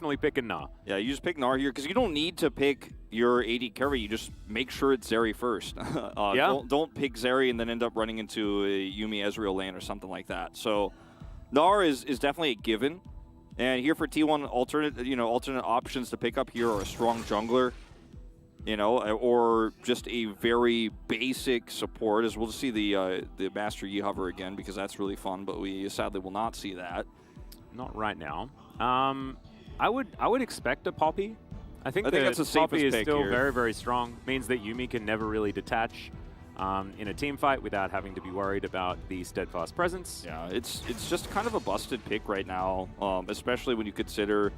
definitely picking Gnar. Yeah, you just pick Gnar here because you don't need to pick your AD carry. You just make sure it's Zeri first. Don't pick Zeri and then end up running into a Yuumi Ezreal lane or something like that. So Gnar is definitely a given. And here for T1, alternate options to pick up here are a strong jungler, or just a very basic support. As we'll see the Master Yi hover again because that's really fun, but we sadly will not see that. Not right now. I would expect a Poppy. I think that's the Poppy is pick still here. very, very strong. Means that Yuumi can never really detach in a team fight without having to be worried about the steadfast presence. Yeah, it's just kind of a busted pick right now, especially when you consider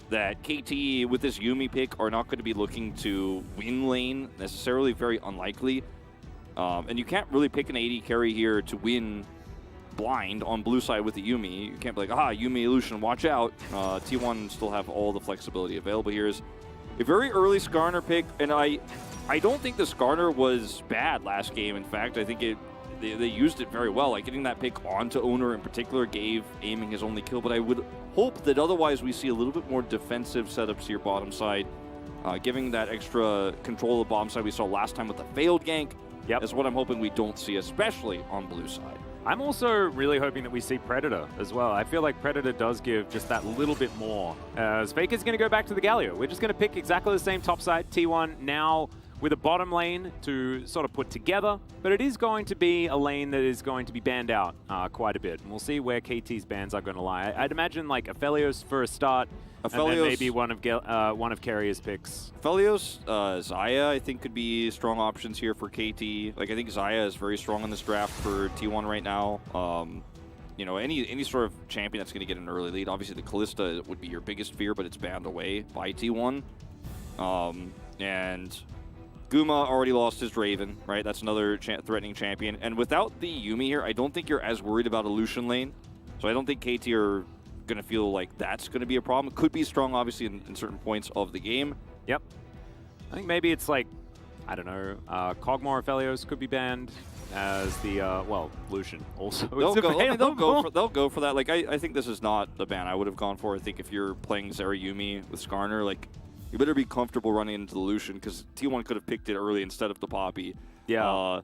that KT with this Yuumi pick are not going to be looking to win lane necessarily, very unlikely. And you can't really pick an AD carry here to win blind on blue side with the Yuumi. You can't be like, Yuumi Lucian, watch out. T1 still have all the flexibility available. Here's a very early Skarner pick, and I don't think the Skarner was bad last game. In fact, I think they used it very well. Like getting that pick onto Owner in particular gave aiming his only kill, but I would hope that otherwise we see a little bit more defensive setups here bottom side, giving that extra control of the bottom side we saw last time with the failed gank. Yep. Is what I'm hoping we don't see, especially on blue side. I'm also really hoping that we see Predator as well. I feel like Predator does give just that little bit more. As Faker's going to go back to the Galio. We're just going to pick exactly the same top side. T1 now with a bottom lane to sort of put together, but it is going to be a lane that is going to be banned out quite a bit. And we'll see where KT's bans are going to lie. I'd imagine like Aphelios for a start, and then maybe one of Carrier's picks. Aphelios, Xayah, I think could be strong options here for KT. Like I think Xayah is very strong in this draft for T1 right now. Any sort of champion that's going to get an early lead. Obviously, the Callista would be your biggest fear, but it's banned away by T1. And Guma already lost his Draven, right? That's another threatening champion. And without the Yuumi here, I don't think you're as worried about a Lucian lane. So I don't think KT are going to feel like that's going to be a problem. It could be strong, obviously, in certain points of the game. Yep. I think maybe it's like, I don't know, Kog'Maw or Aphelios could be banned as the, Lucian also. They'll go for that. Like, I think this is not the ban I would have gone for. I think if you're playing Zeri Yuumi with Skarner, like, you better be comfortable running into the Lucian because T1 could have picked it early instead of the Poppy. Yeah.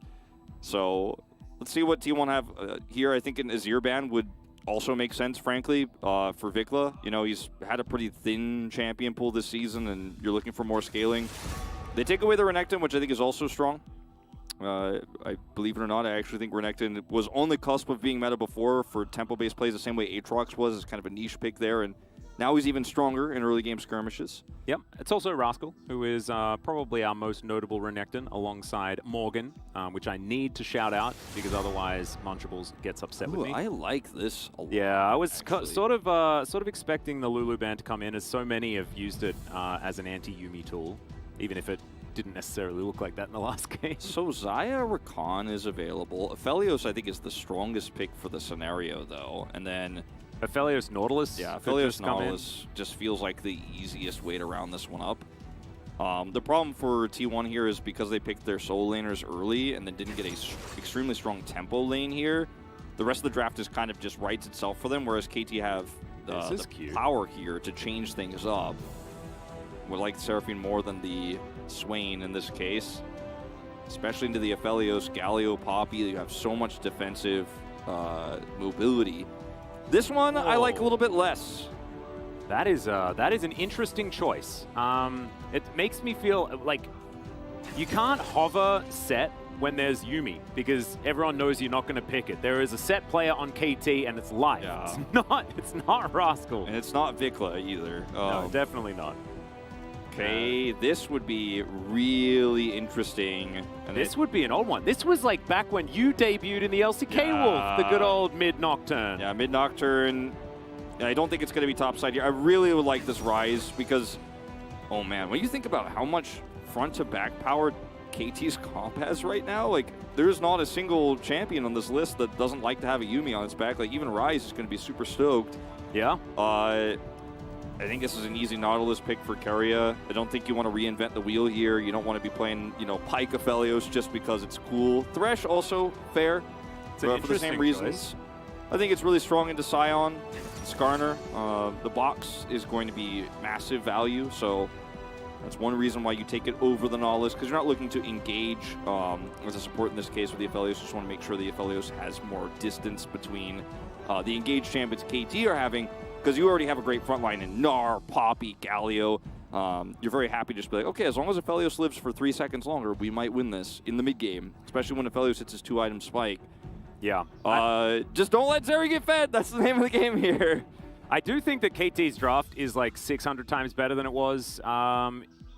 So let's see what T1 have here. I think an Azir ban would also make sense, frankly, for Vikla. He's had a pretty thin champion pool this season, and you're looking for more scaling. They take away the Renekton, which I think is also strong. I believe it or not, I actually think Renekton was on the cusp of being meta before for tempo-based plays, the same way Aatrox was. It's kind of a niche pick there, and now he's even stronger in early game skirmishes. Yep, it's also Rascal, who is probably our most notable Renekton, alongside Morgan, which I need to shout out because otherwise Munchables gets upset with me. I like this a lot. Yeah, I was sort of expecting the Lulu ban to come in, as so many have used it as an anti-Yuumi tool, even if it didn't necessarily look like that in the last game. So Xayah Rakan is available. Aphelios, I think, is the strongest pick for the scenario, though, and then Aphelios Nautilus? Yeah, Aphelios Nautilus just feels like the easiest way to round this one up. The problem for T1 here is because they picked their solo laners early and then didn't get a extremely strong tempo lane here, the rest of the draft is kind of just writes itself for them, whereas KT have the power here to change things up. Would like Seraphine more than the Swain in this case, especially into the Aphelios, Galio, Poppy. You have so much defensive mobility. This one, I like a little bit less. That is an interesting choice. It makes me feel like you can't hover set when there's Yuumi because everyone knows you're not going to pick it. There is a set player on KT and it's live. Yeah. It's not Rascal. And it's not Vikla either. No, definitely not. Okay, this would be really interesting. And this would be an old one. This was like back when you debuted in the LCK Wolf, the good old mid-Nocturne. Yeah, mid-Nocturne. I don't think it's going to be topside here. I really would like this Rise because, oh man, when you think about how much front-to-back power KT's comp has right now, like, there's not a single champion on this list that doesn't like to have a Yuumi on its back. Like, even Rise is going to be super stoked. Yeah. I think this is an easy Nautilus pick for Keria. I don't think you want to reinvent the wheel here. You don't want to be playing, Pyke Aphelios just because it's cool. Thresh also fair for the same reasons. I think it's really strong into Scion, Skarner. The box is going to be massive value, so that's one reason why you take it over the Nautilus, because you're not looking to engage as a support in this case with the Aphelios. Just want to make sure the Aphelios has more distance between the engaged champions KT are having, because you already have a great front line in Gnar, Poppy, Galio. You're very happy to just be like, okay, as long as Aphelios lives for 3 seconds longer, we might win this in the mid game, especially when Aphelios hits his 2-item spike. Yeah. Just don't let Zeri get fed. That's the name of the game here. I do think that KT's draft is like 600 times better than it was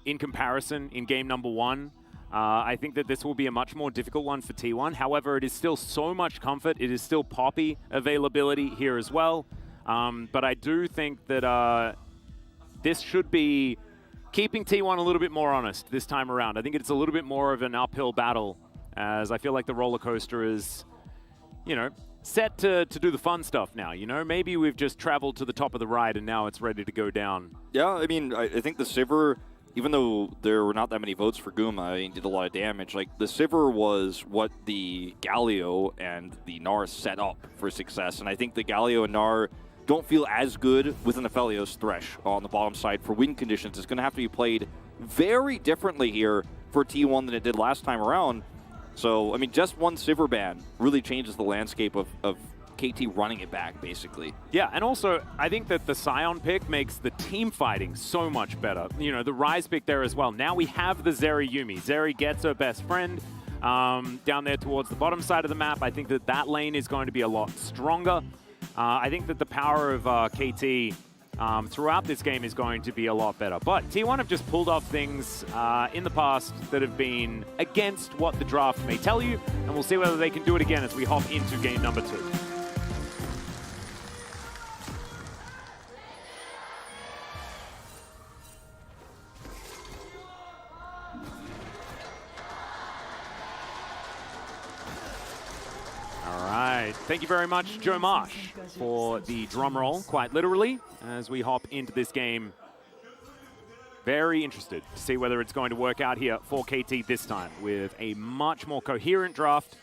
in comparison in game number 1. I think that this will be a much more difficult one for T1. However, it is still so much comfort. It is still Poppy availability here as well. But I do think that this should be keeping T1 a little bit more honest this time around. I think it's a little bit more of an uphill battle, as I feel like the roller coaster is, you know, set to do the fun stuff now. You know, maybe we've just traveled to the top of the ride and now it's ready to go down. Yeah, I mean, I think the Sivir, even though there were not that many votes for Guma, he did a lot of damage. Like, the Sivir was what the Galio and the Gnar set up for success, and I think the Galio and Gnar don't feel as good with an Aphelios Thresh on the bottom side for win conditions. It's going to have to be played very differently here for T1 than it did last time around. So, I mean, just one Sivir ban really changes the landscape of KT running it back, basically. Yeah, and also, I think that the Scion pick makes the team fighting so much better. You know, the Ryze pick there as well. Now we have the Zeri Yuumi. Zeri gets her best friend down there towards the bottom side of the map. I think that that lane is going to be a lot stronger. I think that the power of KT throughout this game is going to be a lot better. But T1 have just pulled off things in the past that have been against what the draft may tell you, and we'll see whether they can do it again as we hop into game number 2. Thank you very much, Joe Marsh, for the drum roll, quite literally, as we hop into this game. Very interested to see whether it's going to work out here for KT this time with a much more coherent draft,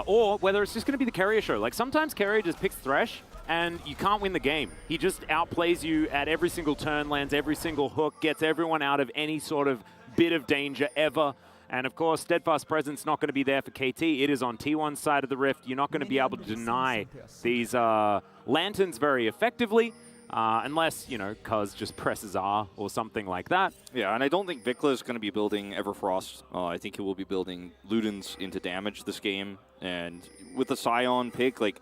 or whether it's just going to be the Carrier show. Like, sometimes Carrier just picks Thresh, and you can't win the game. He just outplays you at every single turn, lands every single hook, gets everyone out of any sort of bit of danger ever. And of course, Steadfast Presence not going to be there for KT. It is on T1's side of the rift. You're not going to be able to deny these lanterns very effectively, unless, you know, Cuz just presses R or something like that. Yeah, and I don't think Vikla is going to be building Everfrost. I think he will be building Ludens into damage this game. And with the Scion pick, like,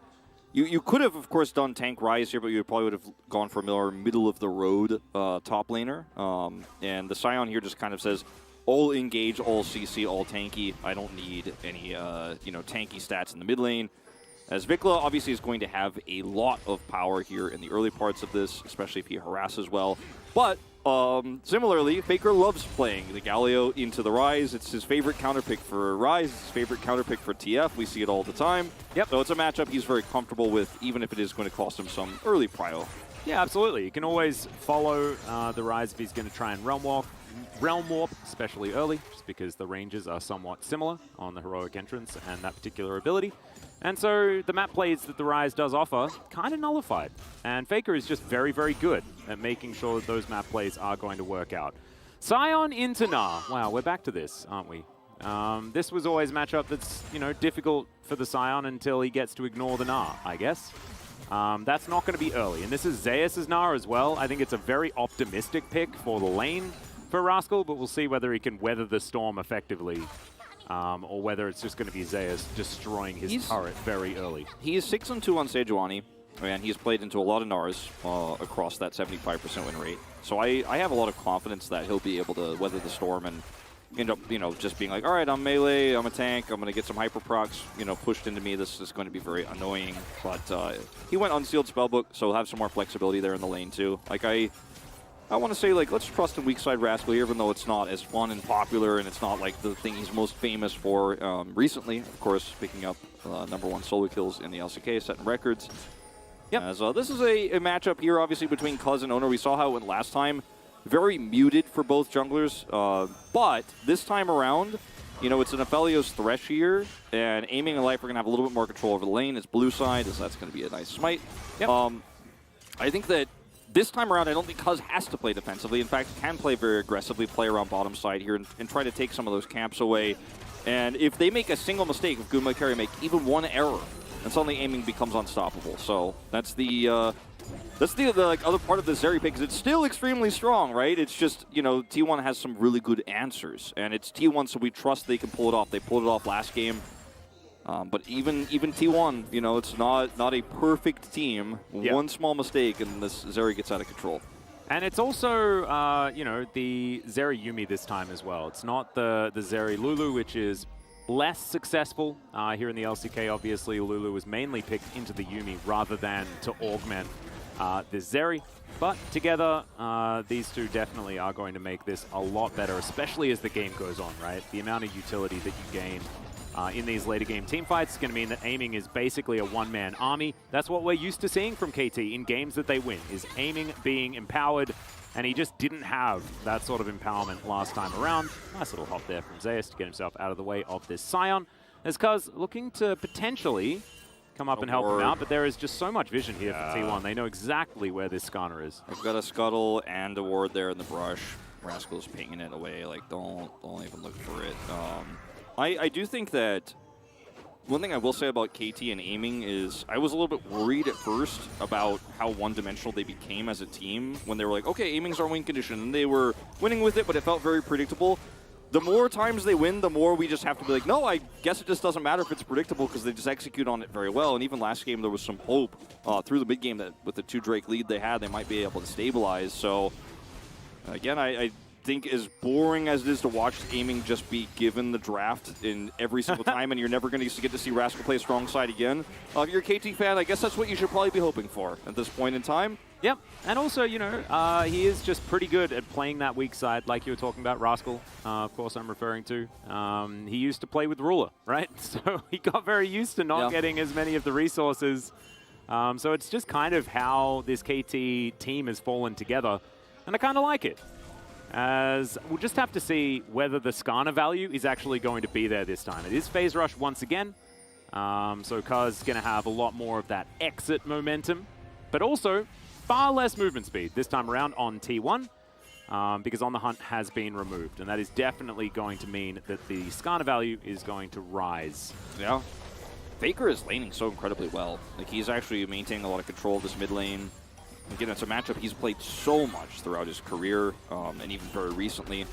you could have, of course, done tank Ryze here, but you probably would have gone for a more middle-of-the-road top laner. And the Scion here just kind of says, all engage, all CC, all tanky. I don't need any, you know, tanky stats in the mid lane. As Vikla obviously is going to have a lot of power here in the early parts of this, especially if he harasses well. But similarly, Faker loves playing the Galio into the Ryze. It's his favorite counterpick for Ryze. It's his favorite counterpick for TF. We see it all the time. Yep. So it's a matchup he's very comfortable with, even if it is going to cost him some early prio. Yeah, absolutely. You can always follow the Ryze if he's going to try and realm warp, especially early, just because the ranges are somewhat similar on the heroic entrance and that particular ability. And so the map plays that the Ryze does offer kind of nullified. And Faker is just very, very good at making sure that those map plays are going to work out. Scion into Gnar. Wow, we're back to this, aren't we? This was always a matchup that's, you know, difficult for the Scion until he gets to ignore the Gnar, I guess. That's not going to be early. And this is Zeus' Gnar as well. I think it's a very optimistic pick for the lane for Rascal, but we'll see whether he can weather the storm effectively, or whether it's just going to be Zeus destroying his turret very early. He is 6-2 on Sejuani, and he's played into a lot of Gnars across that 75% win rate. So I have a lot of confidence that he'll be able to weather the storm and end up, you know, just being like, all right, I'm melee, I'm a tank, I'm going to get some hyper procs, you know, pushed into me. This is going to be very annoying. But he went Unsealed Spellbook, so he'll have some more flexibility there in the lane too. Like, I want to say, like, let's trust in weak side Rascal, even though it's not as fun and popular, and it's not like the thing he's most famous for. Recently, of course, picking up #1 solo kills in the LCK, setting records. Yep. As this is a matchup here, obviously, between Cuz and Owner. We saw how it went last time. Very muted for both junglers, but this time around, you know, it's an Aphelios Thresh here, and Aiming and Life are going to have a little bit more control over the lane. It's blue side, so that's going to be a nice smite. Yep. I think that this time around, I don't think Cuz has to play defensively. In fact, can play very aggressively, play around bottom side here, and try to take some of those camps away. And if they make a single mistake, if Guma and Carry make even one error, then suddenly Aiming becomes unstoppable. So that's the like, other part of the Zeri pick, because it's still extremely strong, right? It's just, you know, T1 has some really good answers, and it's T1, so we trust they can pull it off. They pulled it off last game. But even T1, you know, it's not a perfect team. Yep. One small mistake, and this Zeri gets out of control. And it's also, you know, the Zeri Yuumi this time as well. It's not the Zeri Lulu, which is less successful. Here in the LCK, obviously, Lulu was mainly picked into the Yuumi rather than to augment the Zeri. But together, these two definitely are going to make this a lot better, especially as the game goes on, right? The amount of utility that you gain in these later game teamfights is going to mean that Aiming is basically a one-man army. That's what we're used to seeing from KT in games that they win, is Aiming being empowered, and he just didn't have that sort of empowerment last time around. Nice little hop there from Zeus to get himself out of the way of this Scion. As Cuz looking to potentially come up and help him out, but there is just so much vision here for T1. They know exactly where this Skarner is. I've got a Scuttle and a ward there in the brush. Rascal's pinging it away. Like, don't even look for it. I do think that one thing I will say about KT and Aiming is I was a little bit worried at first about how one-dimensional they became as a team when they were like, okay, Aiming's our win condition, and they were winning with it, but it felt very predictable. The more times they win, the more we just have to be like, no, I guess it just doesn't matter if it's predictable because they just execute on it very well. And even last game, there was some hope through the mid-game that with the 2 Drake lead they had, they might be able to stabilize. So, again, I think as boring as it is to watch Aiming just be given the draft in every single time and you're never going to get to see Rascal play strong side again, if you're a KT fan, I guess that's what you should probably be hoping for at this point in time. Yep, and also, you know, he is just pretty good at playing that weak side, like you were talking about, Rascal, of course I'm referring to. He used to play with Ruler, right? So he got very used to not getting as many of the resources. So it's just kind of how this KT team has fallen together, and I kind of like it. As we'll just have to see whether the Skarner value is actually going to be there this time. It is Phase Rush once again, so Cuz is going to have a lot more of that exit momentum, but also far less movement speed this time around on T1, because On the Hunt has been removed, and that is definitely going to mean that the Skarner value is going to rise. Yeah. Faker is laning so incredibly well. Like, he's actually maintaining a lot of control of this mid lane. Again, it's a matchup he's played so much throughout his career, and even very recently.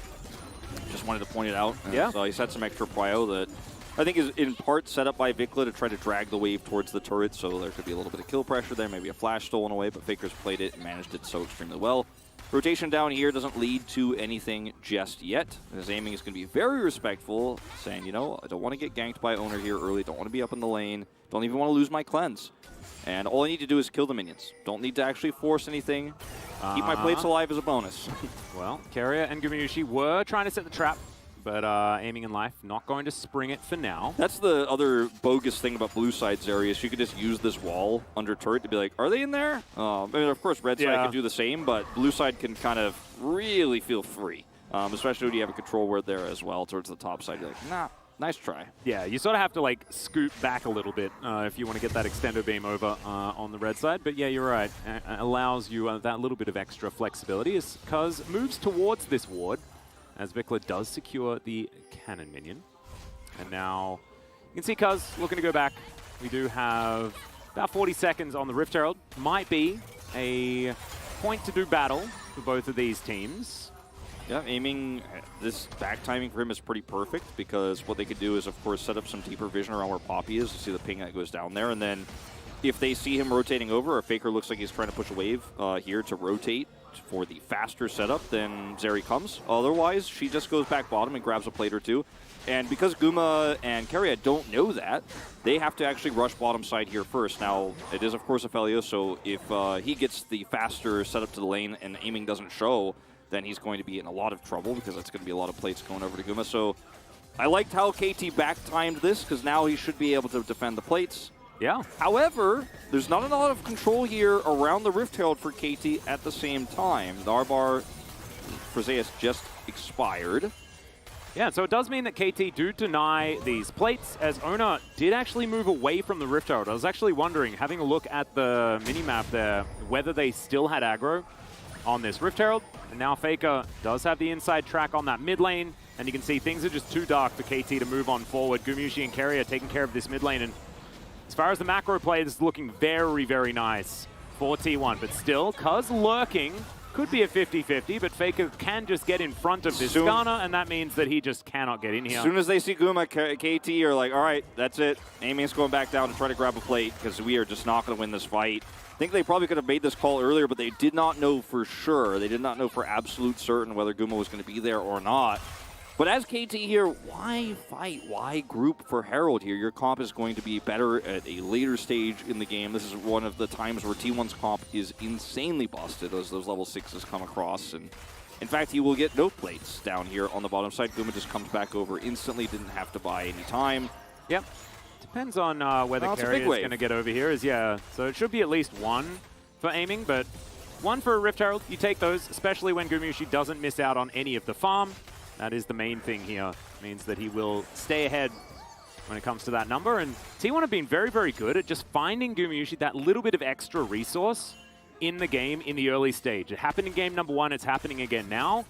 Just wanted to point it out. Yeah. So he's had some extra prio that I think is in part set up by Vikla to try to drag the wave towards the turret, so there could be a little bit of kill pressure there, maybe a flash stolen away, but Faker's played it and managed it so extremely well. Rotation down here doesn't lead to anything just yet. His Aiming is going to be very respectful, saying, you know, I don't want to get ganked by Owner here early, don't want to be up in the lane, don't even want to lose my cleanse. And all I need to do is kill the minions. Don't need to actually force anything. Keep my plates alive as a bonus. Well, Keria and Gumayushi were trying to set the trap, but Aiming in Life not going to spring it for now. That's the other bogus thing about blue side's area, is you could just use this wall under turret to be like, are they in there? I mean, of course, red side can do the same, but blue side can kind of really feel free, especially when you have a control ward there as well towards the top side. You're like, nah. Nice try. Yeah, you sort of have to like scoot back a little bit if you want to get that extendo beam over on the red side. But yeah, you're right. It allows you that little bit of extra flexibility as Cuz moves towards this ward as Vikla does secure the cannon minion. And now you can see Cuz looking to go back. We do have about 40 seconds on the Rift Herald. Might be a point to do battle for both of these teams. Yeah, Aiming, this back timing for him is pretty perfect because what they could do is, of course, set up some deeper vision around where Poppy is to see the ping that goes down there. And then if they see him rotating over, or Faker looks like he's trying to push a wave here to rotate for the faster setup, then Zeri comes. Otherwise, she just goes back bottom and grabs a plate or two. And because Guma and Keria don't know that, they have to actually rush bottom side here first. Now, it is, of course, Aphelios, so if he gets the faster setup to the lane and Aiming doesn't show, then he's going to be in a lot of trouble because that's going to be a lot of plates going over to Guma. So I liked how KT back-timed this because now he should be able to defend the plates. Yeah. However, there's not a lot of control here around the Rift Herald for KT at the same time. The R-Bar for Zeus just expired. Yeah, so it does mean that KT do deny these plates, as Ona did actually move away from the Rift Herald. I was actually wondering, having a look at the minimap there, whether they still had aggro on this Rift Herald. And now Faker does have the inside track on that mid lane, and you can see things are just too dark for KT to move on forward. Gumushi and Kerry are taking care of this mid lane, and as far as the macro play, this is looking very, very nice for T1. But still, Cuz lurking. Could be a 50-50, but Faker can just get in front of this Skarner, and that means that he just cannot get in here. As soon as they see Guma, KT are like, all right, that's it. Amy's going back down to try to grab a plate because we are just not going to win this fight. I think they probably could have made this call earlier, but they did not know for sure. They did not know for absolute certain whether Guma was going to be there or not. But as KT here, why fight? Why group for Herald here? Your comp is going to be better at a later stage in the game. This is one of the times where T1's comp is insanely busted as those level 6s come across. And in fact, he will get no plates down here on the bottom side. Guma just comes back over instantly, didn't have to buy any time. Yep. Depends on whether Kerry is going to get over here. So it should be at least one for aiming, but one for a Rift Herald. You take those, especially when Gumushi doesn't miss out on any of the farm. That is the main thing here. Means that he will stay ahead when it comes to that number. And T1 have been very, very good at just finding Gumushi that little bit of extra resource in the game in the early stage. It happened in game number 1. It's happening again now.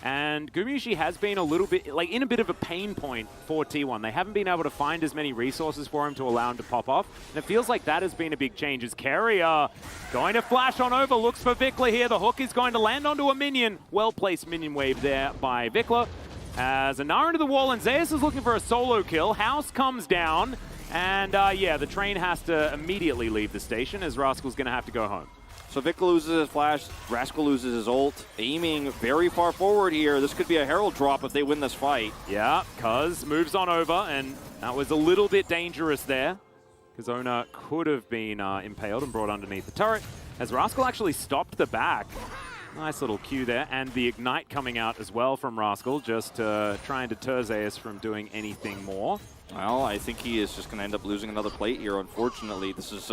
And Gumushi has been a little bit, like, in a bit of a pain point for T1. They haven't been able to find as many resources for him to allow him to pop off. And it feels like that has been a big change. As Carrier going to flash on over, looks for Vikla here. The hook is going to land onto a minion. Well-placed minion wave there by Vikla. As Anara into the wall, and Zeus is looking for a solo kill. House comes down. And, yeah, the train has to immediately leave the station, as Rascal's going to have to go home. So Vikla loses his flash, Rascal loses his ult, aiming very far forward here. This could be a Herald drop if they win this fight. Yeah, Cuz moves on over, and that was a little bit dangerous there, because Ona could have been impaled and brought underneath the turret, as Rascal actually stopped the back. Nice little cue there, and the Ignite coming out as well from Rascal, just trying to deter Zeus from doing anything more. Well, I think he is just going to end up losing another plate here, unfortunately. This is...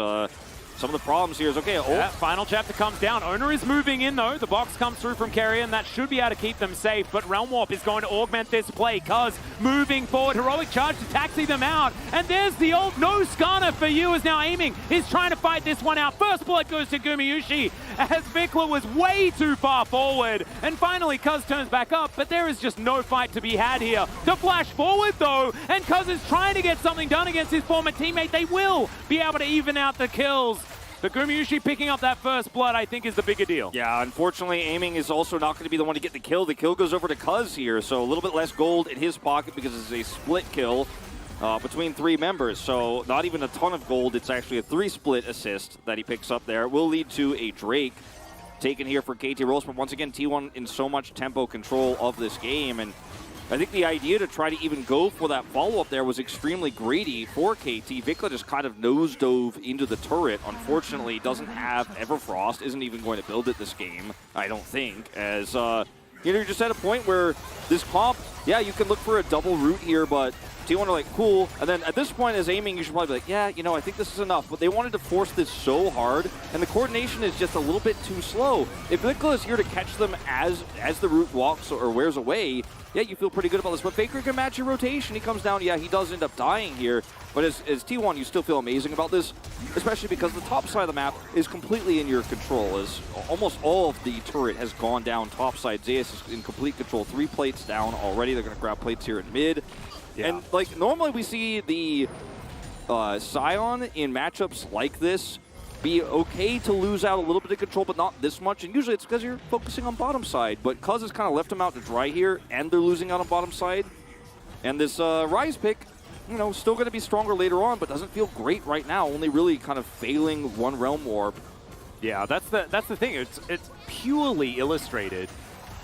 some of the problems here is, okay, yeah, final chapter comes down. Owner is moving in, though. The box comes through from Carrier, and that should be able to keep them safe. But Realm Warp is going to augment this play. Cuz moving forward. Heroic Charge to taxi them out. And there's the ult. No Skarner for you is now aiming. He's trying to fight this one out. First blood goes to Gumayushi as Vikla was way too far forward. And finally, Cuz turns back up, but there is just no fight to be had here. To flash forward, though, and Cuz is trying to get something done against his former teammate. They will be able to even out the kills. The Gumayushi picking up that first blood, I think, is the bigger deal. Yeah, unfortunately, aiming is also not going to be the one to get the kill. The kill goes over to Cuz here, so a little bit less gold in his pocket because it's a split kill between 3 members. So not even a ton of gold. It's actually a 3-split assist that he picks up there. It will lead to a Drake taken here for KT Rolster. But once again, T1 in so much tempo control of this game. And I think the idea to try to even go for that follow-up there was extremely greedy for KT. Vikla just kind of nose-dove into the turret. Unfortunately, doesn't have Everfrost, isn't even going to build it this game, I don't think. As, you're just at a point where this comp, yeah, you can look for a double root here, but T1 are like, cool. And then at this point, as aiming, you should probably be like, yeah, you know, I think this is enough. But they wanted to force this so hard, and the coordination is just a little bit too slow. If Vikla is here to catch them as the root walks or wears away, yeah, you feel pretty good about this. But Faker can match your rotation. He comes down, yeah, he does end up dying here. But as T1, you still feel amazing about this, especially because the top side of the map is completely in your control, as almost all of the turret has gone down top side. Zeus is in complete control. 3 plates down already. They're going to grab plates here in mid. Yeah. And, like, normally we see the Scion in matchups like this be okay to lose out a little bit of control, but not this much. And usually it's because you're focusing on bottom side. But Cuz has kind of left them out to dry here, and they're losing out on bottom side. And this Ryze pick, you know, still going to be stronger later on, but doesn't feel great right now. Only really kind of failing one Realm Warp. Yeah, that's the thing. It's purely illustrated.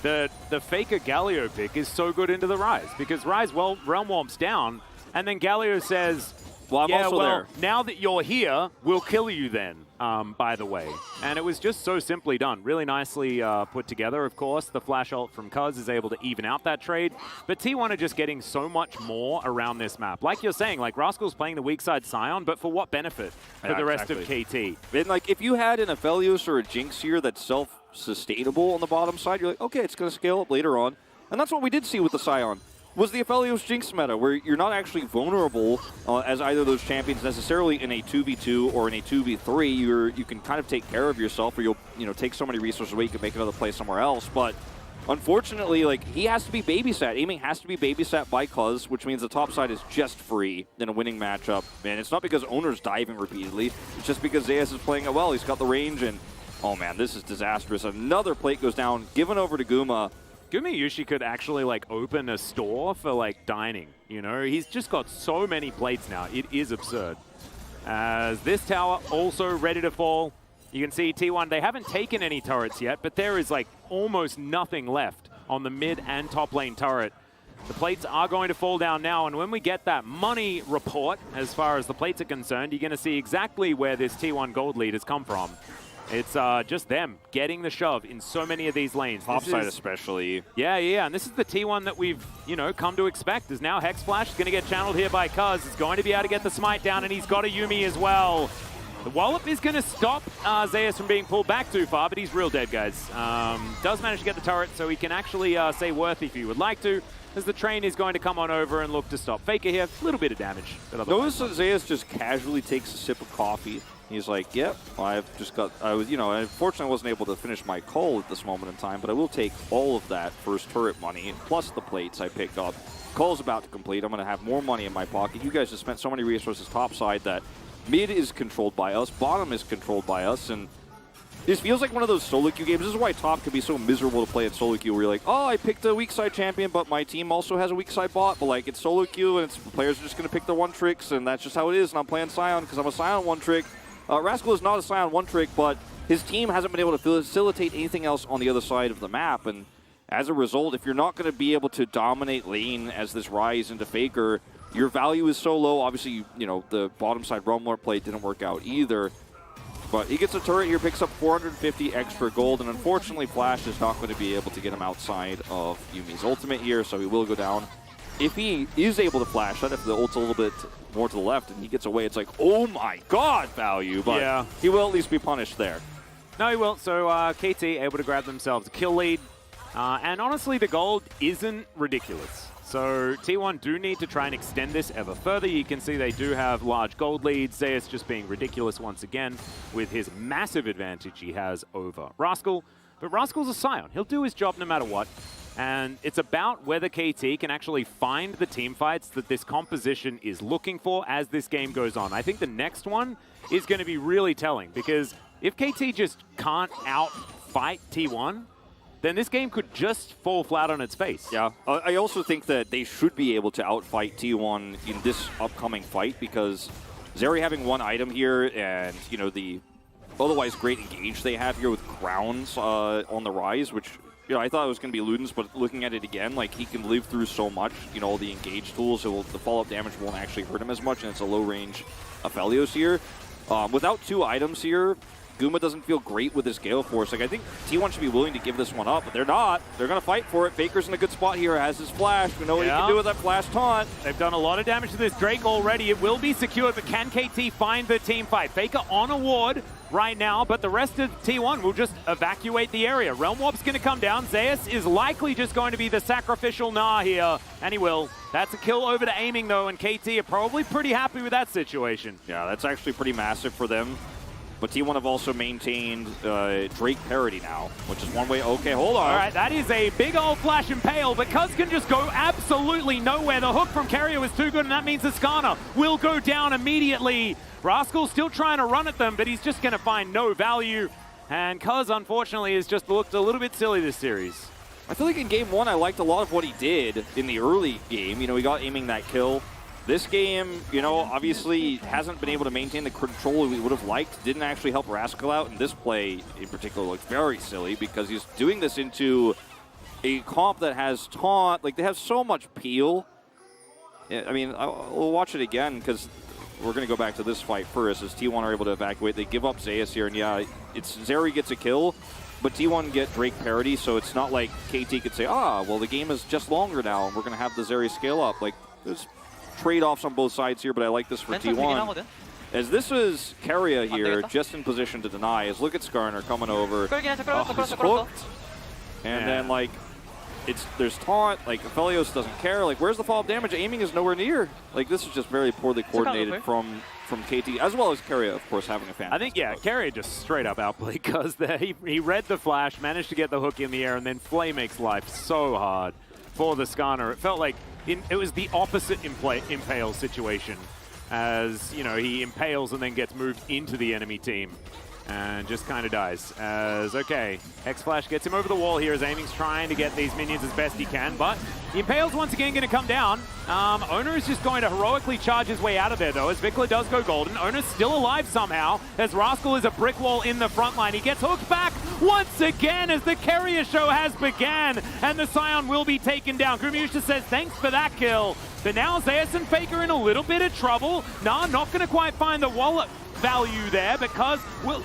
The Faker Galio pick is so good into the Ryze, because Ryze, well, Realm Warp's down, and then Galio says, well, I'm also there. Now that you're here, we'll kill you then, by the way. And it was just so simply done. Really nicely put together, of course. The flash ult from Cuz is able to even out that trade. But T1 are just getting so much more around this map. Like you're saying, like Rascal's playing the weak side Scion, but for what benefit for the rest of KT? And like, if you had an Aphelios or a Jinx here that's self-sustainable on the bottom side, you're like, okay, it's going to scale up later on. And that's what we did see with the Scion. was the Aphelios Jinx meta, where you're not actually vulnerable as either of those champions necessarily in a 2v2 or in a 2v3. You can kind of take care of yourself, or you'll take so many resources away you can make another play somewhere else. But unfortunately, like, he has to be babysat. Aiming has to be babysat by Cuz, which means the top side is just free in a winning matchup. And it's not because Owner's diving repeatedly. It's just because Zeus is playing it well. He's got the range, and oh man, this is disastrous. Another plate goes down, given over to Guma. Gumayushi could actually, like, open a store for, like, dining, you know? He's just got so many plates now. It is absurd. As this tower also ready to fall. You can see T1, they haven't taken any turrets yet, but there is, like, almost nothing left on the mid and top lane turret. The plates are going to fall down now, and when we get that money report, as far as the plates are concerned, you're going to see exactly where this T1 gold lead has come from. It's just them getting the shove in so many of these lanes. Offside especially. Yeah, and this is the T1 that we've, you know, come to expect. Is now Hex Flash is going to get channeled here by Cuz. He's going to be able to get the smite down, and he's got a Yuumi as well. The Wallop is going to stop Zeus from being pulled back too far, but he's real dead, guys. Does manage to get the turret, so he can actually say worthy if you would like to, as the train is going to come on over and look to stop Faker here. A little bit of damage. Notice that Zeus just casually takes a sip of coffee. He's like, yep, unfortunately I wasn't able to finish my call at this moment in time, but I will take all of that first turret money, plus the plates I picked up. Call's about to complete. I'm going to have more money in my pocket. You guys just spent so many resources topside that mid is controlled by us, bottom is controlled by us, and this feels like one of those solo queue games. This is why top can be so miserable to play at solo queue, where you're like, oh, I picked a weak side champion, but my team also has a weak side bot, but like, it's solo queue, and players are just going to pick their one tricks, and that's just how it is, and I'm playing Sion because I'm a Sion one trick. Rascal is not a Sion one trick, but his team hasn't been able to facilitate anything else on the other side of the map, and as a result, if you're not going to be able to dominate lane as this rise into Faker, your value is so low. Obviously, you know, the bottom side Rumlord play didn't work out either. But he gets a turret here, picks up 450 extra gold, and unfortunately Flash is not going to be able to get him outside of Yuumi's ultimate here, so he will go down. If he is able to flash that, if the ult's a little bit more to the left and he gets away, it's like, oh my god, value. But yeah, he will at least be punished there. No, he will. So KT able to grab themselves a kill lead. And honestly, the gold isn't ridiculous. So T1 do need to try and extend this ever further. You can see they do have large gold leads. Zeus just being ridiculous once again with his massive advantage he has over Rascal. But Rascal's a Sion. He'll do his job no matter what. And it's about whether KT can actually find the team fights that this composition is looking for as this game goes on. I think the next one is going to be really telling, because if KT just can't outfight T1, then this game could just fall flat on its face. Yeah, I also think that they should be able to outfight T1 in this upcoming fight, because Zeri having one item here and, you know, the otherwise great engage they have here with Crowns on the rise, which, you know, I thought it was going to be Ludens, but looking at it again, like, he can live through so much, you know, all the engage tools, so the follow-up damage won't actually hurt him as much, and it's a low-range Aphelios here. Without two items here, Guma doesn't feel great with his Gale Force. Like, I think T1 should be willing to give this one up, but they're not. They're going to fight for it. Faker's in a good spot here, has his flash. We know what he can do with that flash taunt. They've done a lot of damage to this Drake already. It will be secured, but can KT find the team fight? Faker on a ward right now, but the rest of T1 will just evacuate the area. Realm Warp's going to come down. Zeus is likely just going to be the sacrificial Gnar here, and he will. That's a kill over to aiming, though, and KT are probably pretty happy with that situation. Yeah, that's actually pretty massive for them. But T1 have also maintained Drake parity now, which is one way. Okay, hold on. All right, that is a big old flash and pale, but Cuz can just go absolutely nowhere. The hook from Carrier was too good, and that means the Skana will go down immediately. Rascal's still trying to run at them, but he's just going to find no value. And Cuz, unfortunately, has just looked a little bit silly this series. I feel like in game one, I liked a lot of what he did in the early game. You know, he got aiming that kill. This game, you know, obviously hasn't been able to maintain the control we would have liked. Didn't actually help Rascal out, and this play in particular looked very silly because he's doing this into a comp that has taunt. Like, they have so much peel. I mean, we'll watch it again because we're going to go back to this fight first as T1 are able to evacuate. They give up Zeus here, and yeah, it's Zeri gets a kill, but T1 get Drake parity, so it's not like KT could say, well, the game is just longer now, and we're going to have the Zeri scale up. Like, there's trade-offs on both sides here, but I like this for T1. As this is Carrier here, just in position to deny, as look at Skarner coming over. He's hooked. And then, like, there's taunt. Like, Aphelios doesn't care. Like, where's the follow-up damage? Aiming is nowhere near. Like, this is just very poorly coordinated from KT, as well as Keria, of course, having a fan. I think, yeah, Keria just straight up outplayed because he read the flash, managed to get the hook in the air, and then Flay makes life so hard for the Skarner. It felt like it was the opposite impale situation, as, you know, he impales and then gets moved into the enemy team and just kind of dies. As, okay, X-Flash gets him over the wall here as Aiming's trying to get these minions as best he can, but the Impale's once again going to come down. Owner is just going to heroically charge his way out of there, though, as Vikla does go golden. Owner's still alive somehow, as Rascal is a brick wall in the front line. He gets hooked back once again as the Keria show has began, and the Scion will be taken down. Grumyusha says, thanks for that kill. But now Zeus and Faker in a little bit of trouble. Nah, not going to quite find the wallet value there because we'll,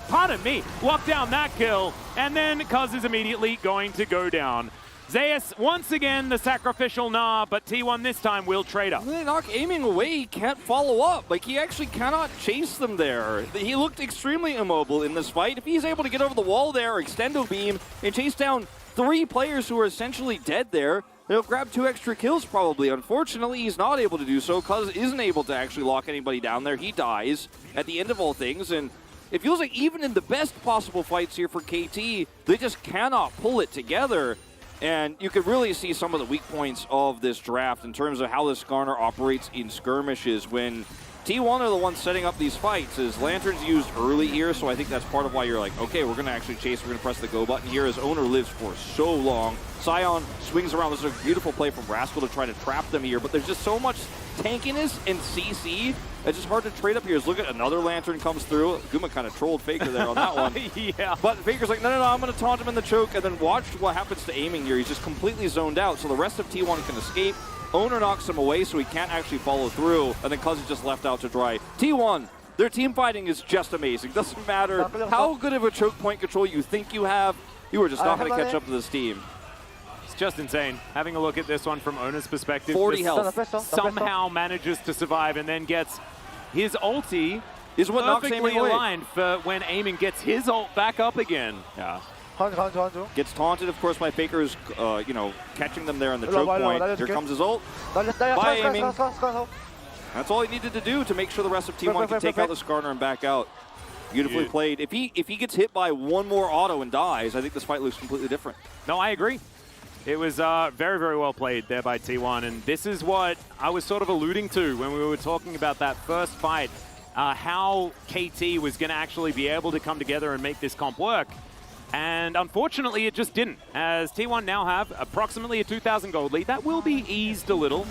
pardon me, lock down that kill, and then Cuz is immediately going to go down. Zeus, once again, the sacrificial nah, but T1 this time will trade up. They knock Aiming away, he can't follow up. Like, he actually cannot chase them there. He looked extremely immobile in this fight. If he's able to get over the wall there, extendo beam, and chase down 3 players who are essentially dead there, they'll grab 2 extra kills probably. Unfortunately, he's not able to do so. Cuz isn't able to actually lock anybody down there. He dies at the end of all things, and it feels like even in the best possible fights here for KT, they just cannot pull it together. And you could really see some of the weak points of this draft in terms of how this Skarner operates in skirmishes when T1 are the ones setting up these fights. Is Lantern's used early here, so I think that's part of why you're like, okay, we're going to actually chase, we're going to press the go button here as Owner lives for so long. Scion swings around. This is a beautiful play from Rascal to try to trap them here, but there's just so much tankiness and CC. It's just hard to trade up here. Look at another Lantern comes through. Guma kind of trolled Faker there on that one. Yeah. But Faker's like, no, I'm going to taunt him in the choke, and then watch what happens to Aiming here. He's just completely zoned out, so the rest of T1 can escape. Owner knocks him away, so he can't actually follow through, and then Cuz is just left out to dry. T1, their team fighting is just amazing. Doesn't matter how good of a choke point control you think you have, you are just not going to catch up to this team. It's just insane. Having a look at this one from Owner's perspective. 40 health. Somehow manages to survive and then gets his ulti is what knocks Aiming away. Aligned for when Aiming gets his ult back up again. Yeah. Gets taunted, of course, by Faker's, you know, catching them there on the choke point. Here comes his ult. By Aiming. That's all he needed to do to make sure the rest of T1 can take out the Skarner and back out. Beautifully played. If he gets hit by one more auto and dies, I think this fight looks completely different. No, I agree. It was very, very well played there by T1, and this is what I was sort of alluding to when we were talking about that first fight, how KT was going to actually be able to come together and make this comp work. And unfortunately, it just didn't, as T1 now have approximately a 2,000 gold lead. That will be eased a little,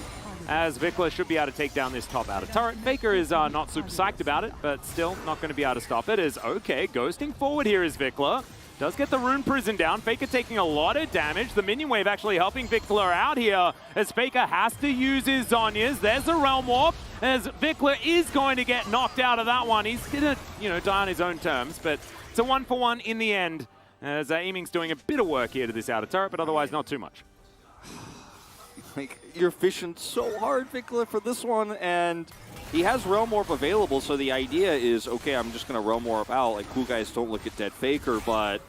as Vikla should be able to take down this top outer turret. Faker is not super psyched about it, but still not going to be able to stop it. Is okay, ghosting forward here is Vikla. Does get the Rune Prison down. Faker taking a lot of damage. The minion wave actually helping Vikla out here, as Faker has to use his Zhonya's. There's a Realm Warp, as Vikla is going to get knocked out of that one. He's going to, you know, die on his own terms, but it's a 1-for-1 in the end, as Aiming's doing a bit of work here to this outer turret, but otherwise not too much. Like, you're fishing so hard, Vikla, for this one, and he has Realm Warp available, so the idea is, okay, I'm just going to Realm Warp out. Like, cool guys don't look at dead Faker, but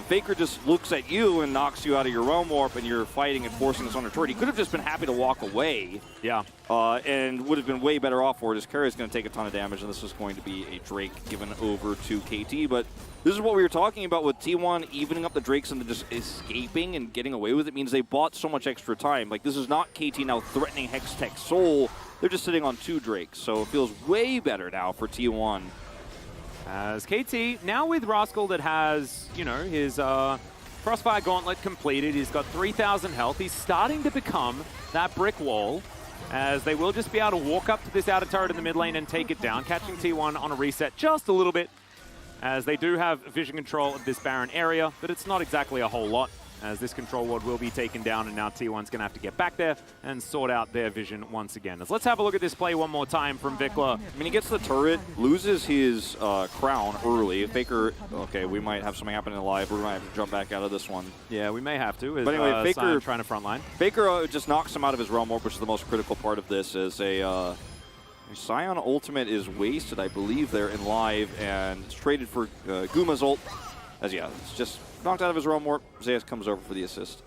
Faker just looks at you and knocks you out of your Realm Warp, and you're fighting and forcing this on a turret. He could have just been happy to walk away. Yeah. And would have been way better off for it. His Keria is going to take a ton of damage, and this is going to be a Drake given over to KT. But this is what we were talking about with T1 evening up the Drakes and just escaping and getting away with it. Means they bought so much extra time. Like, this is not KT now threatening Hextech Soul. They're just sitting on 2 Drakes, so it feels way better now for T1. As KT, now with Rascal that has, you know, his Crossfire Gauntlet completed, he's got 3,000 health. He's starting to become that brick wall, as they will just be able to walk up to this outer turret in the mid lane and take it down, catching T1 on a reset just a little bit, as they do have vision control of this barren area, but it's not exactly a whole lot, as this control ward will be taken down, and now T1's going to have to get back there and sort out their vision once again. Let's have a look at this play one more time from Vikla. I mean, he gets the turret, loses his crown early. Faker, okay, we might have something happening live. We might have to jump back out of this one. Yeah, we may have to. As, but anyway, Faker trying to frontline. Faker just knocks him out of his Realm Warp, which is the most critical part of this. As a Scion ultimate is wasted, I believe, there in live, and it's traded for Guma's ult. As yeah, it's just knocked out of his Realm Warp. Zeus comes over for the assist.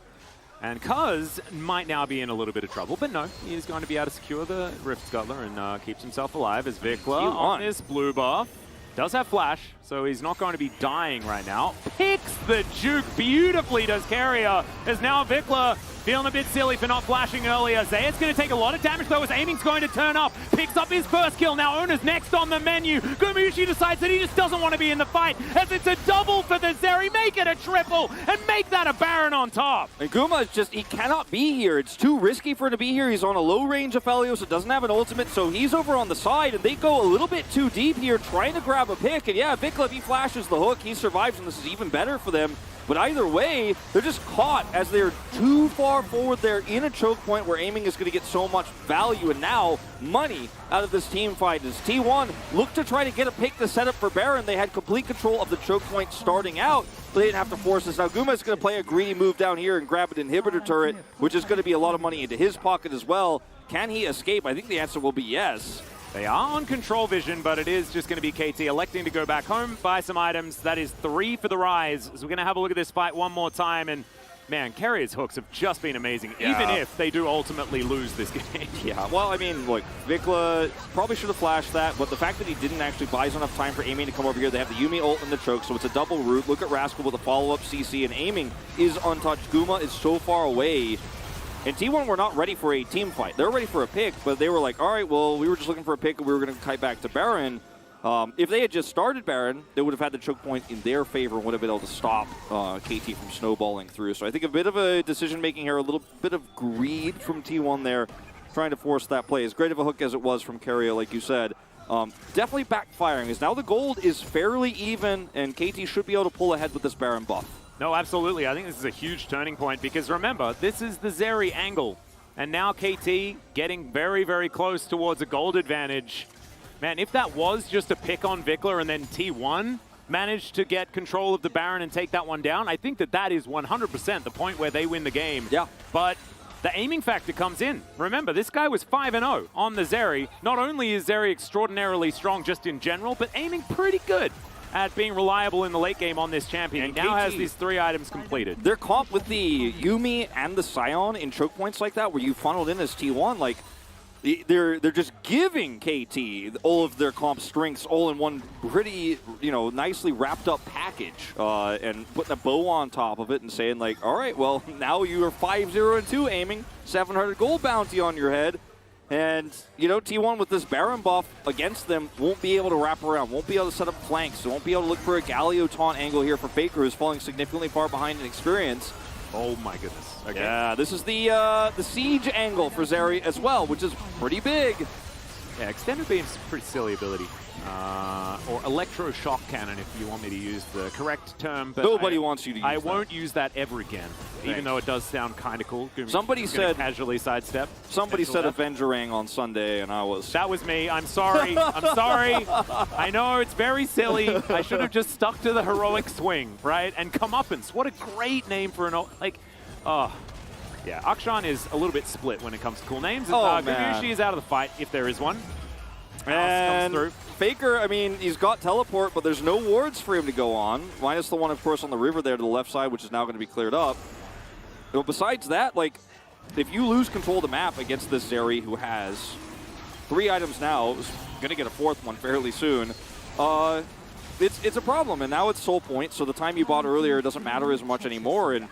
And Cuz might now be in a little bit of trouble, but no, he is going to be able to secure the Rift Scuttler and keeps himself alive as Vikla on this blue buff. Does have flash, so he's not going to be dying right now. Picks the juke beautifully, does Carrier, as now Vikla feeling a bit silly for not flashing earlier. Zayed's going to take a lot of damage though as aiming's going to turn up. Picks up his first kill. Now Ona's next on the menu. Gumushi decides that he just doesn't want to be in the fight as it's a double for the Zeri. Make it a triple and make that a Baron on top. And Guma is just, he cannot be here. It's too risky for him to be here. He's on a low range of Aphelios. It doesn't have an ultimate, so he's over on the side and they go a little bit too deep here trying to grab a pick. And yeah, Vikla, if he flashes the hook, he survives and this is even better for them. But either way, they're just caught as they're too far forward there in a choke point where aiming is going to get so much value and now money out of this team fight. As T1 looked to try to get a pick to set up for Baron, they had complete control of the choke point starting out, but they didn't have to force this. Now Guma is going to play a greedy move down here and grab an inhibitor turret, which is going to be a lot of money into his pocket as well. Can he escape? I think the answer will be yes. They are on control vision, but it is just going to be KT electing to go back home, buy some items. That is 3 for the Rise. So we're going to have a look at this fight one more time. And man, Carrier's hooks have just been amazing, even if they do ultimately lose this game. Yeah, well, I mean, look, Vikla probably should have flashed that, but the fact that he didn't actually buys enough time for aiming to come over here, they have the Yuumi ult and the choke, so it's a double root. Look at Rascal with a follow-up CC, and aiming is untouched. Guma is so far away. And T1 were not ready for a team fight. They were ready for a pick, but they were like, all right, well, we were just looking for a pick and we were going to kite back to Baron. If they had just started Baron, they would have had the choke point in their favor and would have been able to stop KT from snowballing through. So I think a bit of a decision-making here, a little bit of greed from T1 there, trying to force that play. As great of a hook as it was from Carrier, like you said, definitely backfiring. As now the gold is fairly even, and KT should be able to pull ahead with this Baron buff. No, absolutely. I think this is a huge turning point because remember, this is the Zeri angle. And now KT getting very, very close towards a gold advantage. Man, if that was just a pick on Vikla and then T1 managed to get control of the Baron and take that one down, I think that that is 100% the point where they win the game. Yeah. But the aiming factor comes in. Remember, this guy was 5-0 on the Zeri. Not only is Zeri extraordinarily strong just in general, but aiming pretty good at being reliable in the late game on this champion. And now has these 3 items completed. Their comp with the Yuumi and the Sion in choke points like that, where you funneled in as T1, like, they're just giving KT all of their comp strengths all in one pretty, nicely wrapped up package, and putting a bow on top of it and saying like, all right, well, now you are 5-0-2 aiming, 700 gold bounty on your head. And, T1 with this Baron buff against them won't be able to wrap around, won't be able to set up flanks, won't be able to look for a Galio taunt angle here for Faker, who's falling significantly far behind in experience. Oh my goodness. Okay. Yeah, this is the siege angle for Zeri as well, which is pretty big. Yeah, Extended Beam's a pretty silly ability. Or Electroshock Cannon, if you want me to use the correct term. But nobody wants you to use that. I won't use that ever again, even though it does sound kind of cool. Somebody said casually sidestep. Somebody said Avengerang on Sunday, and I was... That was me. I'm sorry. I'm sorry. I know it's very silly. I should have just stuck to the heroic swing, right? And Comeuppance. What a great name for an... Yeah, Akshan is a little bit split when it comes to cool names. Gumushi is out of the fight, if there is one. And Faker, I mean, he's got teleport, but there's no wards for him to go on. Minus the one, of course, on the river there to the left side, which is now going to be cleared up. But besides that, like, if you lose control of the map against this Zeri, who has 3 items now, is going to get a 4th one fairly soon, it's a problem. And now it's soul point, so the time you bought earlier doesn't matter as much anymore. And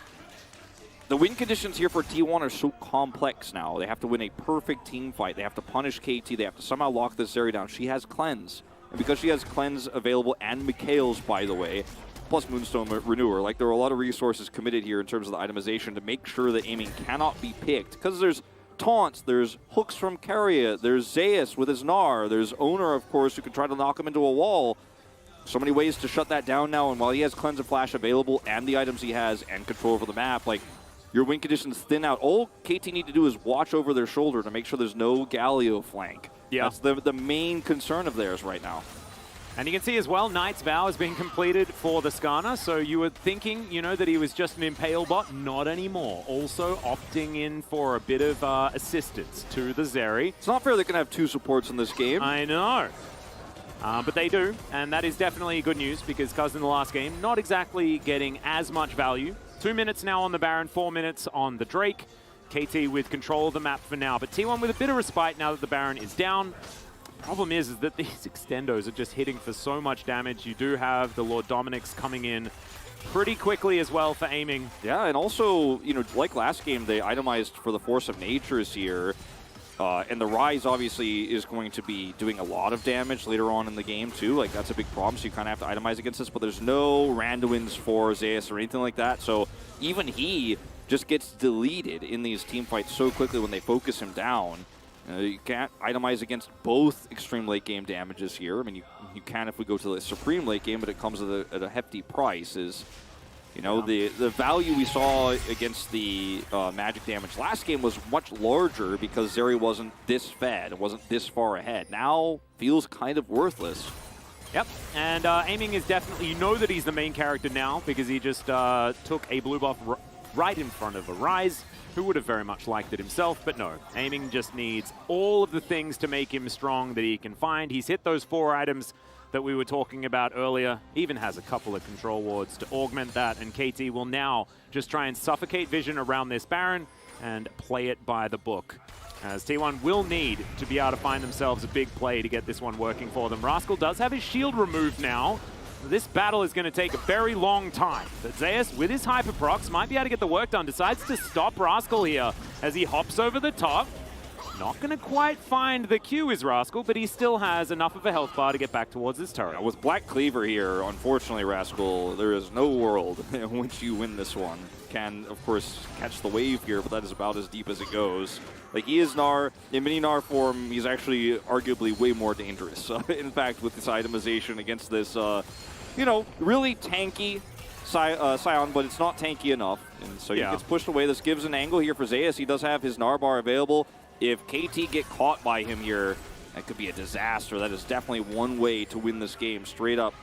the win conditions here for T1 are so complex now. They have to win a perfect team fight. They have to punish KT. They have to somehow lock this Zeri down. She has Cleanse. And because she has Cleanse available, and Mikhail's, by the way, plus Moonstone Renewer, like, there are a lot of resources committed here in terms of the itemization to make sure that aiming cannot be picked. Because there's taunts, there's hooks from Carrier, there's Zeus with his Gnar, there's Owner, of course, who can try to knock him into a wall. So many ways to shut that down now, and while he has Cleanse and Flash available, and the items he has, and control over the map, like, your win conditions thin out. All KT need to do is watch over their shoulder to make sure there's no Galio flank. Yeah. That's the main concern of theirs right now. And you can see as well, Knight's Vow has been completed for the Skarner, so you were thinking, that he was just an Impale bot. Not anymore. Also opting in for a bit of assistance to the Zeri. It's not fair they can have 2 supports in this game. I know. But they do, and that is definitely good news because Cuz in the last game, not exactly getting as much value 2 minutes now on the Baron, 4 minutes on the Drake. KT with control of the map for now, but T1 with a bit of respite now that the Baron is down. Problem is that these extendos are just hitting for so much damage. You do have the Lord Dominic's coming in pretty quickly as well for aiming. Yeah, and also, you know, like last game, they itemized for the Force of Natures here. And the Rise obviously is going to be doing a lot of damage later on in the game too. Like, that's a big problem, so you kind of have to itemize against this, but there's no randoms for Zeus or anything like that. So even he just gets deleted in these team fights so quickly when they focus him down. You can't itemize against both extreme late game damages here. I mean, you can if we go to the supreme late game, but it comes at a hefty price. You know, the value we saw against the magic damage last game was much larger because Zeri wasn't this fed, it wasn't this far ahead. Now feels kind of worthless. Yep, and aiming is definitely, you know that he's the main character now because he just took a blue buff right in front of a Rise, who would have very much liked it himself, but no. Aiming just needs all of the things to make him strong that he can find. He's hit those 4 items that we were talking about earlier, even has a couple of control wards to augment that, and KT will now just try and suffocate vision around this Baron and play it by the book. As T1 will need to be able to find themselves a big play to get this one working for them. Rascal does have his shield removed now. This battle is going to take a very long time, but Zeus, with his Hyperprocs, might be able to get the work done. Decides to stop Rascal here as he hops over the top. Not going to quite find the Q is Rascal, but he still has enough of a health bar to get back towards his turret. With Black Cleaver here, unfortunately, Rascal, there is no world in which you win this one. Can, of course, catch the wave here, but that is about as deep as it goes. Like, he is Gnar. In mini Gnar form, he's actually arguably way more dangerous. In fact, with this itemization against this, you know, really tanky Scion, but it's not tanky enough. And so he gets pushed away. This gives an angle here for Zeus. He does have his Gnar bar available. If KT get caught by him here, that could be a disaster. That is definitely one way to win this game, straight up.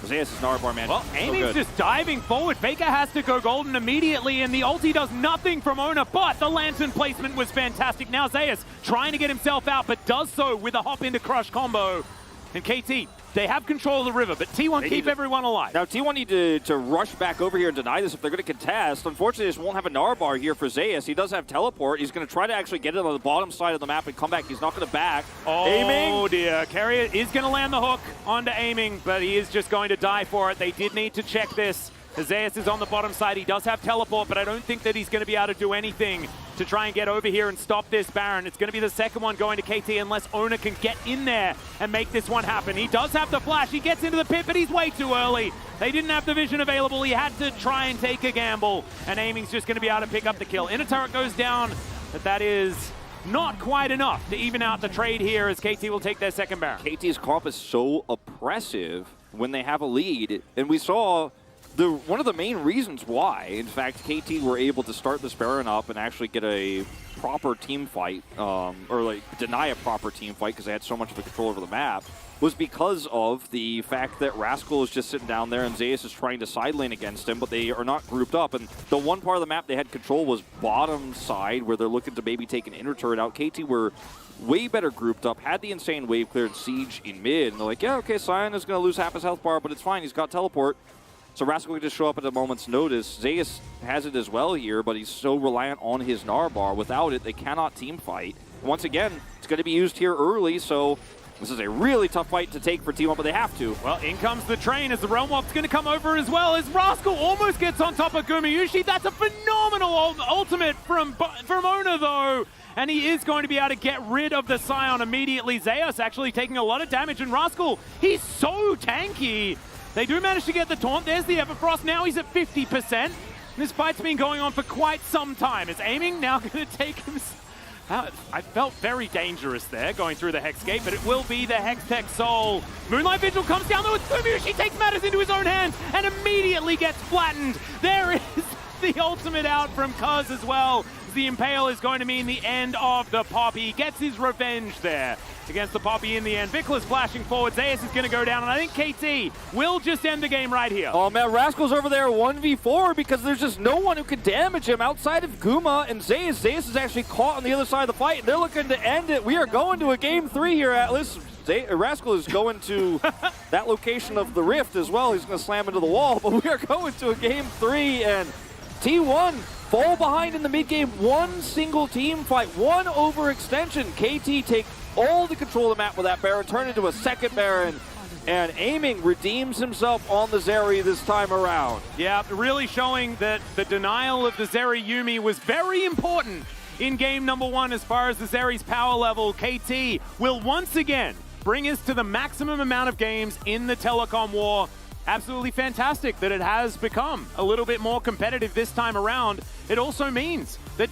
Zeus is Gnar bar, man. Well, aiming's just diving forward. Faker has to go golden immediately, and the ulti does nothing from Ona, but the Lantern placement was fantastic. Now Zeus trying to get himself out, but does so with a hop into crush combo. And KT, they have control of the river, but T1 keep everyone alive. Now, T1 need to rush back over here and deny this if they're going to contest. Unfortunately, they just won't have a Gnar bar here for Zeus. He does have teleport. He's going to try to actually get it on the bottom side of the map and come back. He's not going to back. Oh, aiming. Dear. Carrier is going to land the hook onto aiming, but he is just going to die for it. They did need to check this. Zeus is on the bottom side. He does have teleport, but I don't think that he's going to be able to do anything to try and get over here and stop this Baron. It's going to be the second one going to KT unless Ona can get in there and make this one happen. He does have the flash. He gets into the pit, but he's way too early. They didn't have the vision available. He had to try and take a gamble, and aiming's just going to be able to pick up the kill. Inner turret goes down, but that is not quite enough to even out the trade here as KT will take their second Baron. KT's comp is so oppressive when they have a lead, and we saw one of the main reasons why, in fact, KT were able to start this Baron up and actually get a proper team fight, or like deny a proper team fight because they had so much of a control over the map, was because of the fact that Rascal is just sitting down there and Zeus is trying to side lane against him, but they are not grouped up. And the one part of the map they had control was bottom side, where they're looking to maybe take an inner turret out. KT were way better grouped up, had the insane wave cleared siege in mid, and they're like, yeah, okay, Scion is going to lose half his health bar, but it's fine, he's got teleport. So Rascal can just show up at a moment's notice. Zeus has it as well here, but he's so reliant on his Gnar bar. Without it, they cannot team fight. Once again, it's going to be used here early, so this is a really tough fight to take for T1, but they have to. Well, in comes the train as the Realm Walk's going to come over as well as Rascal almost gets on top of Gumayushi. That's a phenomenal ultimate from Ona, though. And he is going to be able to get rid of the Scion immediately. Zeus actually taking a lot of damage, and Rascal, he's so tanky. They do manage to get the taunt. There's the Everfrost. Now he's at 50%. This fight's been going on for quite some time. Is aiming now going to take him out? I felt very dangerous there going through the Hex Gate, but it will be the Hextech Soul. Moonlight Vigil comes down though with Gumayushi, takes matters into his own hands and immediately gets flattened. There is the ultimate out from Cuz as well. The Impale is going to mean the end of the Poppy. He gets his revenge there against the Poppy in the end. Vikula's flashing forward. Zeus is going to go down, and I think KT will just end the game right here. Oh, man, Rascal's over there 1v4 because there's just no one who can damage him outside of Guma and Zeus. Zeus is actually caught on the other side of the fight, and they're looking to end it. We are going to a game 3 here, Atlas. Rascal is going to that location of the rift as well. He's going to slam into the wall, but we are going to a game 3, and T1 fall behind in the mid game. One single team fight, one overextension. KT take all the control of the map with that Baron, turn into a second Baron, and Aiming redeems himself on the Zeri this time around. Yeah, really showing that the denial of the Zeri Yuumi was very important in game number 1 as far as the Zeri's power level. KT will once again bring us to the maximum amount of games in the telecom war. Absolutely fantastic that it has become a little bit more competitive this time around. It also means that